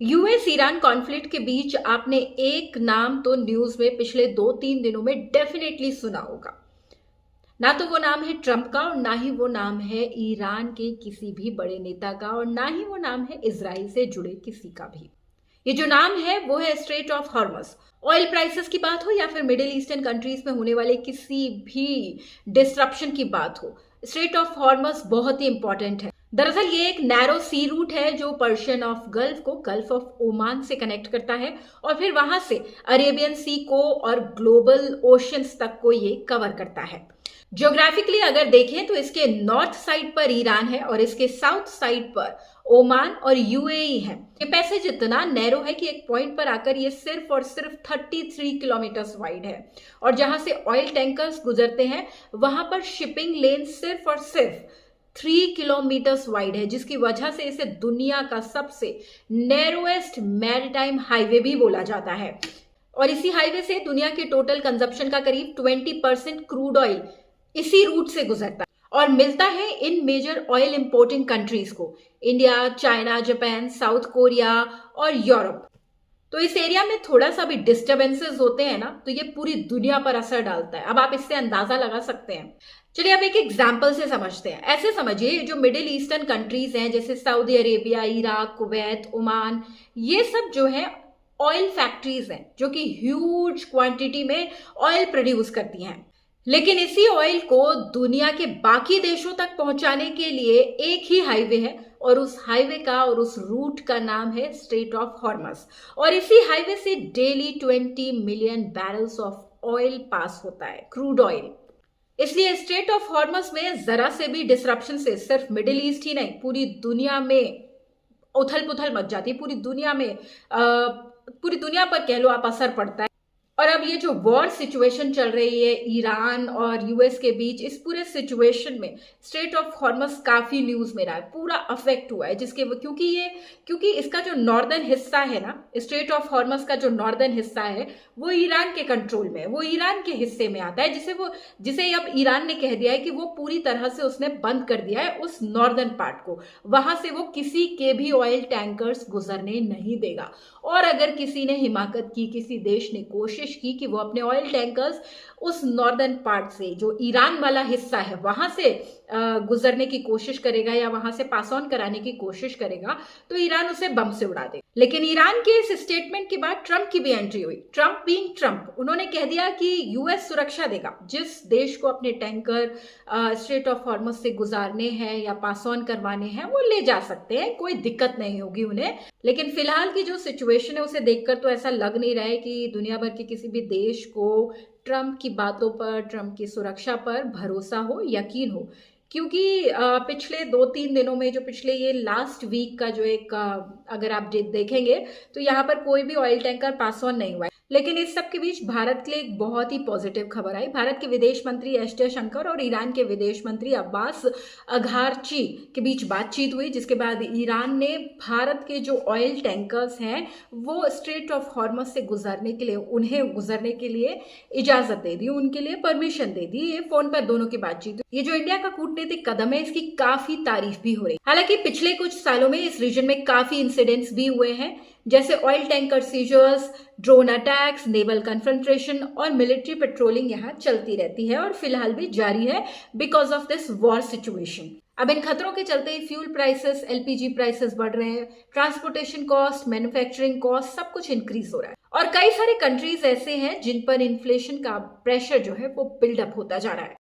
US Iran conflict के बीच आपने एक नाम तो न्यूज में पिछले 2-3 दिनों में डेफिनेटली सुना होगा। ना तो वो नाम है ट्रंप का और ना ही वो नाम है ईरान के किसी भी बड़े नेता का और ना ही वो नाम है इजराइल से जुड़े किसी का भी। ये जो नाम है वो है स्ट्रेट ऑफ हॉर्मस। ऑयल प्राइसेस की बात हो या फिर मिडिल ईस्टर्न कंट्रीज में होने वाले किसी भी डिस्ट्रप्शन की बात हो, स्ट्रेट ऑफ हॉर्मस बहुत ही इंपॉर्टेंट है। दरअसल ये एक नैरो सी रूट है जो पर्शियन ऑफ गल्फ को गल्फ ऑफ ओमान से कनेक्ट करता है और फिर वहां से अरेबियन सी को और ग्लोबल ओशंस तक को ये कवर करता है। ज्योग्राफिकली अगर देखें तो इसके नॉर्थ साइड पर ईरान है और इसके साउथ साइड पर ओमान और यूएई है। ये पैसेज इतना नैरो है कि एक पॉइंट पर आकर ये सिर्फ और सिर्फ 33 किलोमीटर वाइड है और जहां से ऑयल टैंकर्स गुजरते हैं वहां पर शिपिंग लेन सिर्फ और सिर्फ 3 किलोमीटर वाइड है, जिसकी वजह से इसे दुनिया का सबसे नैरोएस्ट मैरीटाइम हाईवे भी बोला जाता है। और इसी हाईवे से दुनिया के टोटल कंजप्शन का करीब 20% क्रूड ऑयल इसी रूट से गुजरता है और मिलता है इन मेजर ऑयल इंपोर्टिंग कंट्रीज को, India, China, Japan, south Korea और यूरोप। तो इस एरिया में थोड़ा सा भी डिस्टर्बेंसेस होते हैं ना तो ये पूरी दुनिया पर असर डालता है। अब आप इससे अंदाजा लगा सकते हैं। चलिए अब एक एग्जाम्पल से समझते हैं। ऐसे समझिए जो मिडिल ईस्टर्न कंट्रीज हैं जैसे Saudi Arabia, Iraq, Kuwait, Oman, ये सब जो है ऑयल फैक्ट्रीज हैं जो कि ह्यूज क्वांटिटी में ऑयल प्रोड्यूस करती हैं। लेकिन इसी ऑयल को दुनिया के बाकी देशों तक पहुंचाने के लिए एक ही हाईवे है और उस हाईवे का और उस रूट का नाम है स्ट्रेट ऑफ हॉर्मस। और इसी हाईवे से daily 20 million barrels of oil pass होता है, क्रूड ऑयल। इसलिए स्ट्रेट ऑफ हॉर्मस में जरा से भी डिसरप्शन से सिर्फ मिडिल ईस्ट ही नहीं पूरी दुनिया में उथल पुथल मच जाती है। पूरी दुनिया पर कह लो आप असर पड़ता है। और अब ये जो वॉर सिचुएशन चल रही है ईरान और यूएस के बीच, इस पूरे सिचुएशन में स्ट्रेट ऑफ हॉर्मस काफी न्यूज में रहा है, पूरा अफेक्ट हुआ है क्योंकि इसका जो नॉर्दर्न हिस्सा है ना, स्ट्रेट ऑफ हॉर्मस का जो नॉर्दर्न हिस्सा है वो ईरान के कंट्रोल में है, वो ईरान के हिस्से में आता है, जिसे अब ईरान ने कह दिया है कि वो पूरी तरह से उसने बंद कर दिया है उस नॉर्दर्न पार्ट को। वहां से वो किसी के भी ऑयल टैंकर्स गुजरने नहीं देगा। और अगर किसी ने हिमाकत की, किसी देश ने कोशिश की कि वो अपने ऑयल टैंकर्स उस नॉर्दर्न पार्ट से जो ईरान वाला हिस्सा है वहां से गुजरने की कोशिश करेगा या वहां से पास ऑन कराने की कोशिश करेगा तो ईरान उसे बम से उड़ा देगा। लेकिन ईरान के इस स्टेटमेंट के बाद ट्रंप की भी एंट्री हुई। ट्रंप बीइंग ट्रंप, उन्होंने कह दिया कि यूएस सुरक्षा देगा। जिस देश को अपने टैंकर स्ट्रेट ऑफ हॉर्मस से गुजारने हैं या पास ऑन करवाने हैं वो ले जा सकते हैं, कोई दिक्कत नहीं होगी उन्हें। लेकिन फिलहाल की जो सिचुएशन है उसे देखकर तो ऐसा लग नहीं रहा है कि दुनिया भर के किसी भी देश को ट्रंप की बातों पर, ट्रंप की सुरक्षा पर भरोसा हो, यकीन हो। क्योंकि पिछले 2-3 दिनों में, जो पिछले ये लास्ट वीक का जो एक अगर आप देखेंगे तो यहाँ पर कोई भी ऑयल टैंकर पास ऑन नहीं हुआ है। लेकिन इस सब के बीच भारत के लिए एक बहुत ही पॉजिटिव खबर आई। भारत के विदेश मंत्री एस जयशंकर और ईरान के विदेश मंत्री अब्बास अघारची के बीच बातचीत हुई, जिसके बाद ईरान ने भारत के जो ऑयल टैंकर्स हैं वो स्ट्रेट ऑफ हॉर्मस से उन्हें गुजरने के लिए इजाजत दे दी, उनके लिए परमिशन दे दी। ये फोन पर दोनों की बातचीत। ये जो इंडिया का कूटनीतिक कदम है इसकी काफी तारीफ भी हो रही है। हालांकि पिछले कुछ सालों में इस रीजन में काफी इंसिडेंट्स भी हुए हैं, जैसे oil tanker seizures, drone attacks, naval confrontation और मिलिट्री पेट्रोलिंग यहाँ चलती रहती है और फिलहाल भी जारी है because of this war situation. अब इन खतरों के चलते फ्यूल प्राइसेस, एलपीजी प्राइसेस बढ़ रहे हैं, ट्रांसपोर्टेशन कॉस्ट, मैन्युफैक्चरिंग कॉस्ट सब कुछ इंक्रीज हो रहा है और कई सारे कंट्रीज ऐसे हैं जिन पर इन्फ्लेशन का प्रेशर जो है वो बिल्डअप होता जा रहा है।